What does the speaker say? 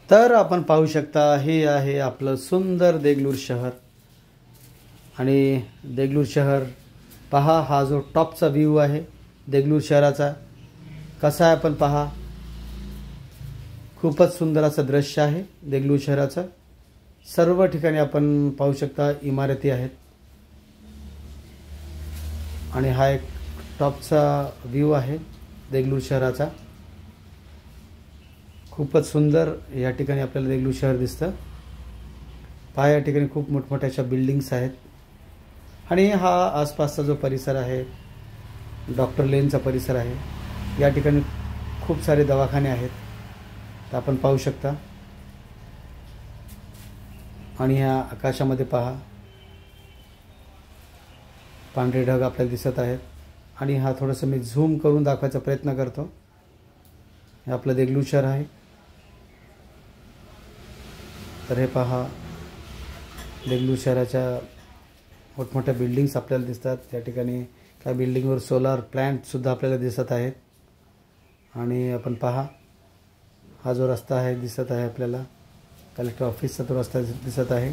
तर आपण पाहू शकता हे आहे आपलं सुंदर देगलूर शहर। आणि देगलूर शहर पहा, हा जो टॉपचा व्ह्यू आहे देगलूर शहराचा कसा आहे आपण पहा। खूपच सुंदर असं दृश्य आहे देगलूर शहराचं। सर्व ठिकाणी आपण पाहू शकता इमारती आहेत आणि हा एक टॉपचा व्ह्यू आहे देगलूर शहराचा। खूपच सुंदर या ठिकाणी आपल्याला देगलूर शहर दिसतं। पहा, या ठिकाणी खूप मोठमोठ्या अशा बिल्डिंग्स आहेत आणि हा आसपासचा जो परिसर आहे डॉक्टर लेनचा परिसर आहे। या ठिकाणी खूप सारे दवाखाने आहेत तर आपण पाहू शकता। आणि ह्या आकाशामध्ये पहा, पांढरे ढग आपल्याला दिसत आहेत आणि हा थोडंसं मी झूम करून दाखवायचा प्रयत्न करतो। हे आपलं देगलूर शहर आहे। तर हे पहा, देगलूर शहराच्या मोठमोठ्या बिल्डिंग्स आपल्याला दिसतात। त्या ठिकाणी त्या बिल्डिंगवर सोलार प्लांट सुद्धा आपल्याला दिसत आहेत। आणि आपण पहा, हा जो रस्ता आहे दिसत आहे आपल्याला, कलेक्टर ऑफिसचा तो रस्ता दिसत आहे।